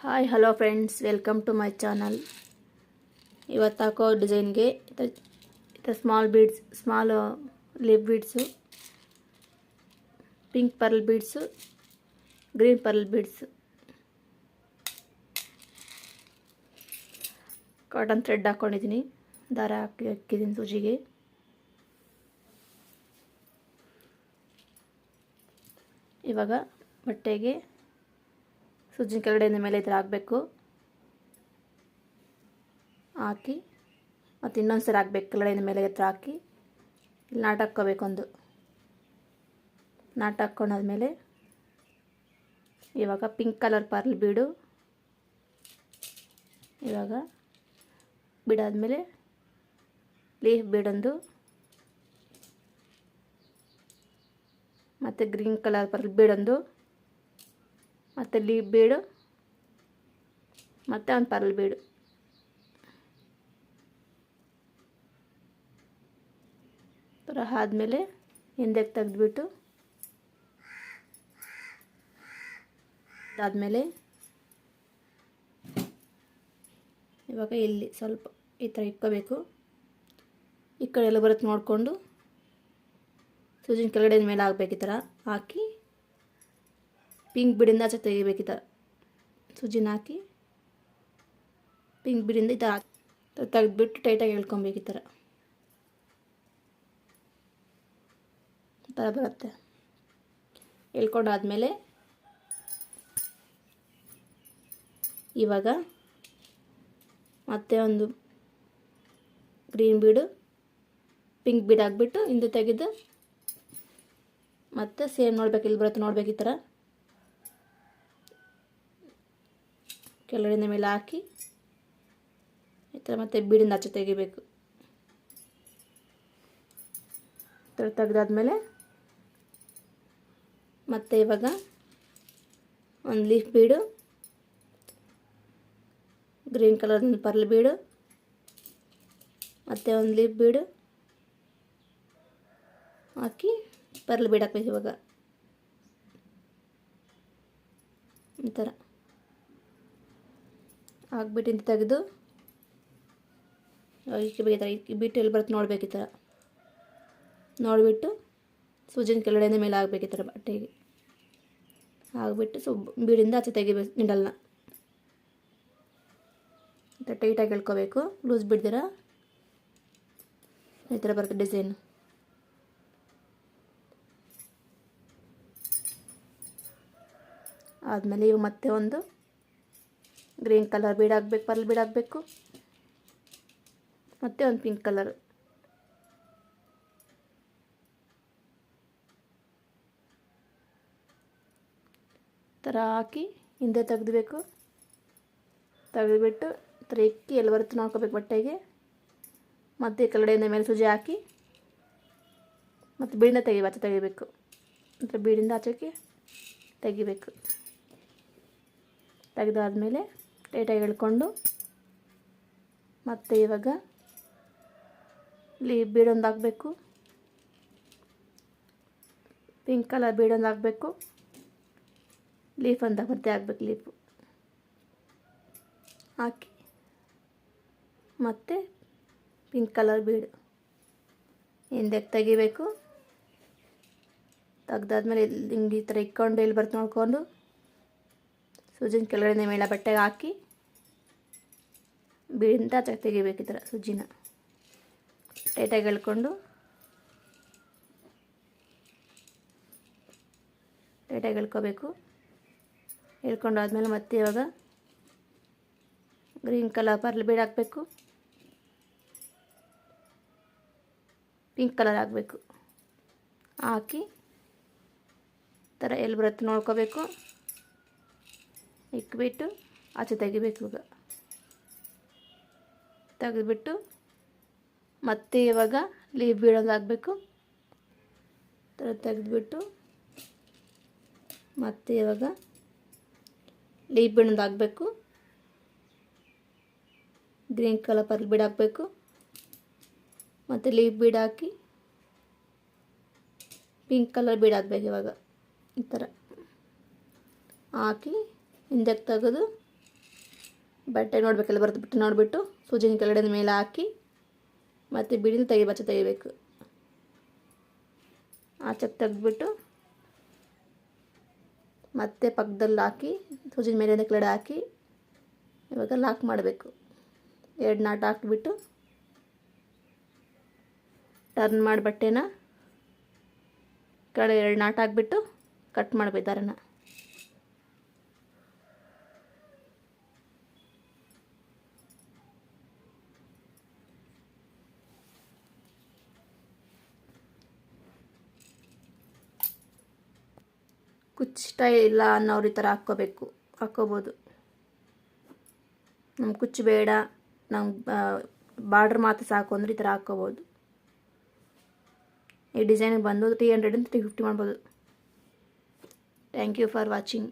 Hi hello friends, welcome to my channel. ಇವತ್ತು ಹಾಕೋ ಡಿಸೈನ್ಗೆ small beads, small lip beads, pink pearl beads, green pearl beads, cotton thread ಹಾಕ್ಕೊಂಡಿದ್ದೀನಿ. ದಾರ ಹಾಕಿದ್ದೀನಿ ಸೂಜಿಗೆ. ಇವಾಗ ಬಟ್ಟೆಗೆ ಸೂಜಿನ ಕೆಳಗಡೆಯಿಂದ ಮೇಲೆ ಈ ಥರ ಹಾಕಬೇಕು. ಹಾಕಿ ಮತ್ತು ಇನ್ನೊಂದು ಸರಿ ಹಾಕ್ಬೇಕು. ಕೆಳಗಡೆಯಿಂದ ಮೇಲೆ ಈ ಥರ ಹಾಕಿ ಇಲ್ಲಿ ನಾಟ್ ಹಾಕ್ಕೋಬೇಕು. ಒಂದು ನಾಟ್ ಹಾಕ್ಕೊಂಡಾದ್ಮೇಲೆ ಇವಾಗ ಪಿಂಕ್ ಕಲರ್ ಪರ್ಲ್ ಬೀಡು, ಇವಾಗ ಬಿಡಾದ್ಮೇಲೆ ಲೀಫ್ ಬೀಡೊಂದು, ಮತ್ತು ಗ್ರೀನ್ ಕಲರ್ ಪರ್ಲ್ ಬೀಡೊಂದು, ಮತ್ತು ಲೀಫ್ ಬೀಡು, ಮತ್ತು ಒಂದು ಪರ್ಲ್ ಬೀಡು. ಥರ ಆದಮೇಲೆ ಹಿಂದಕ್ಕೆ ತೆಗೆದುಬಿಟ್ಟು ಅದಾದಮೇಲೆ ಇವಾಗ ಇಲ್ಲಿ ಸ್ವಲ್ಪ ಈ ಥರ ಇಕ್ಕೋಬೇಕು. ಈ ಕಡೆ ಎಲ್ಲ ಬರುತ್ತೆ ನೋಡಿಕೊಂಡು ಸೂಜಿನ ಕೆಳಗಡೆ ಮೇಲೆ ಹಾಕ್ಬೇಕು. ಈ ಥರ ಹಾಕಿ ಪಿಂಕ್ ಬೀಡಿಂದ ಆಚೆ ತೆಗಿಬೇಕು. ಈ ಥರ ಸೂಜಿನ ಹಾಕಿ ಪಿಂಕ್ ಬೀಡಿಂದ ಈ ಥರ ತೆಗೆದ್ಬಿಟ್ಟು ಟೈಟಾಗಿ ಎಳ್ಕೊಬೇಕು. ಈ ಥರ ಬರುತ್ತೆ. ಎಳ್ಕೊಂಡಾದ್ಮೇಲೆ ಇವಾಗ ಮತ್ತೆ ಒಂದು ಗ್ರೀನ್ ಬೀಡು, ಪಿಂಕ್ ಬೀಡ್ ಹಾಕ್ಬಿಟ್ಟು ಹಿಂದೆ ತೆಗೆದು ಮತ್ತೆ ಸೇಮ್ ನೋಡ್ಬೇಕು. ಇಲ್ಲಿ ಬರುತ್ತೆ ನೋಡ್ಬೇಕು. ಈ ಥರ ಕೆಳಗಡೆಯಿಂದ ಮೇಲೆ ಹಾಕಿ ಈ ಥರ ಮತ್ತೆ ಬೀಡಿಂದ ಆಚೆ ತೆಗಿಬೇಕು. ಈ ಥರ ತೆಗೆದಾದ್ಮೇಲೆ ಮತ್ತೆ ಇವಾಗ ಒಂದು ಲೀಫ್ ಬೀಡು, ಗ್ರೀನ್ ಕಲರ್ ಪರ್ಲ್ ಬೀಡು, ಮತ್ತು ಒಂದು ಲೀಫ್ ಬೀಡು ಹಾಕಿ ಪರ್ಲ್ ಬೀಡ್ ಹಾಕ್ಬೇಕು. ಇವಾಗ ಈ ಥರ ಹಾಕ್ಬಿಟ್ಟು ಇಂತ ತೆಗೆದು ಬಿಟ್ಟು ಎಲ್ಲಿ ಬರುತ್ತೆ ನೋಡ್ಬೇಕು. ಈ ಥರ ನೋಡಿಬಿಟ್ಟು ಸೂಜಿನ ಕೆಳಗಡೆಯಿಂದ ಮೇಲೆ ಹಾಕ್ಬೇಕು. ಈ ಥರ ಬಟ್ಟೆಗೆ ಹಾಕ್ಬಿಟ್ಟು ಬೀಡಿಂದ ಆಚೆ ತೆಗಿಬೇಕು. ನಿಡಲ್ನ ಈ ಥರ ಟೈಟಾಗಿ ಎಳ್ಕೋಬೇಕು. ಲೂಸ್ ಬಿಡ್ದಿರ ಈ ಥರ ಬರುತ್ತೆ ಡಿಸೈನು. ಆದಮೇಲೆ ಇವು ಮತ್ತೆ ಒಂದು ಗ್ರೀನ್ ಕಲರ್ ಬೀಡ್ ಹಾಕ್ಬೇಕು, ಪರ್ಲ್ ಬೀಡ್ ಹಾಕಬೇಕು, ಮತ್ತು ಒಂದು ಪಿಂಕ್ ಕಲರ್. ಥರ ಹಾಕಿ ಹಿಂದೆ ತೆಗೆದುಬೇಕು. ತೆಗೆದುಬಿಟ್ಟು ಥರ ಇಕ್ಕಿ ಎಲ್ಲಿ ಬರುತ್ತೆ ನೋಡ್ಕೋಬೇಕು ಬಟ್ಟೆಗೆ. ಮತ್ತು ಈ ಕೆಳಗಡೆಯಿಂದ ಮೇಲೆ ಸೂಜಿ ಹಾಕಿ ಮತ್ತು ಬೀಡಿಂದ ಆಚೆ ತೆಗಿಬೇಕು. ಮತ್ತು ಬೀಡಿಂದ ಆಚೆಗೆ ತೆಗಿಬೇಕು. ತೆಗೆದಾದ್ಮೇಲೆ ಟೈಟಾಗಿ ಎಳ್ಕೊಂಡು ಮತ್ತು ಇವಾಗ ಲೀಫ್ ಬೀಡೊಂದು ಹಾಕಬೇಕು, ಪಿಂಕ್ ಕಲರ್ ಬೀಡೊಂದು ಹಾಕಬೇಕು, ಲೀಫ್ ಅಂತ ಮತ್ತೆ ಹಾಕ್ಬೇಕು. ಲೀಫು ಹಾಕಿ ಮತ್ತು ಪಿಂಕ್ ಕಲರ್ ಬೀಡು ಹಿಂದಕ್ಕೆ ತೆಗಿಬೇಕು. ತೆಗ್ದಾದ್ಮೇಲೆ ಹಿಂಗೆ ಈ ಥರ ಇಕ್ಕೊಂಡು ಎಲ್ಲಿ ಬರ್ತು ನೋಡ್ಕೊಂಡು ಸೂಜಿನ ಕೆಳಗಡೆ ಮೇಲೆ ಬಟ್ಟೆಗೆ ಹಾಕಿ ಬೀಡಿಂದ ಆಚೆ ತೆಗಿಬೇಕು. ಈ ಥರ ಸೂಜಿನ ಟೈಟಾಗಿ ಎಳ್ಕೊಂಡು ಟೈಟಾಗಿ ಎಳ್ಕೋಬೇಕು. ಎಳ್ಕೊಂಡು ಆದಮೇಲೆ ಮತ್ತೆ ಇವಾಗ ಗ್ರೀನ್ ಕಲರ್ ಪರ್ಲ್ ಬೀಡ್ ಹಾಕಬೇಕು, ಪಿಂಕ್ ಕಲರ್ ಹಾಕಬೇಕು. ಹಾಕಿ ಥರ ಎಲ್ಲಿ ಬರುತ್ತೆ ನೋಡ್ಕೋಬೇಕು. ಇಕ್ಬಿಟ್ಟು ಆಚೆ ತೆಗಿಬೇಕು. ಇವಾಗ ತೆಗೆದುಬಿಟ್ಟು ಮತ್ತೆ ಇವಾಗ ಲೀಫ್ ಬೀಡೊಂದು ಹಾಕಬೇಕು. ಥರ ತೆಗೆದುಬಿಟ್ಟು ಮತ್ತೆ ಇವಾಗ ಲೀಫ್ ಬೀಡೊಂದು ಹಾಕಬೇಕು, ಗ್ರೀನ್ ಕಲರ್ ಪರ್ಲ್ ಬೀಡ್ ಹಾಕಬೇಕು, ಮತ್ತು ಲೀಫ್ ಬೀಡ್ ಹಾಕಿ ಪಿಂಕ್ ಕಲರ್ ಬೀಡ್ ಹಾಕಬೇಕು. ಇವಾಗ ಈ ಥರ ಹಾಕಿ ಹಿಂದಕ್ಕೆ ತೆಗೆದು ಬಟ್ಟೆ ನೋಡಬೇಕೆಲ್ಲ ಬರುತ್ತೆ ಬಿಟ್ಟು ನೋಡಿಬಿಟ್ಟು ಸೂಜಿನ ಕೆಳಗಡೆ ಮೇಲೆ ಹಾಕಿ ಮತ್ತು ಬಿಡಿನ ತೆಗಿಬೇಕು. ಆಚೆಗೆ ತೆಗೆದ್ಬಿಟ್ಟು ಮತ್ತೆ ಪಕ್ಕದಲ್ಲಿ ಹಾಕಿ ಸೂಜಿನ ಮೇಲೆ ಕೆಳಗಡೆ ಹಾಕಿ ಇವಾಗ ಲಾಕ್ ಮಾಡಬೇಕು. 2 ನಾಟ್ ಹಾಕಿಬಿಟ್ಟು ಟರ್ನ್ ಮಾಡಿ ಬಟ್ಟೆನ ಕೆಳಗಡೆ 2 ನಾಟ್ ಹಾಕಿಬಿಟ್ಟು ಕಟ್ ಮಾಡಬೇಕು ದಾರನ. ಕುಚ್ಚು ಸ್ಟೈಲ್ ಇಲ್ಲ ಅನ್ನೋರು ಈ ಥರ ಹಾಕ್ಕೋಬೋದು. ನಮ್ಗೆ ಕುಚ್ಚು ಬೇಡ, ನಮ್ಗೆ ಬಾರ್ಡ್ರ್ ಮಾತ್ರ ಸಾಕು ಅಂದರೆ ಈ ಥರ ಹಾಕ್ಕೋಬೋದು. ಈ ಡಿಸೈನಿಗೆ ಬಂದು 300 350 ಮಾಡ್ಬೋದು. Thank you for watching.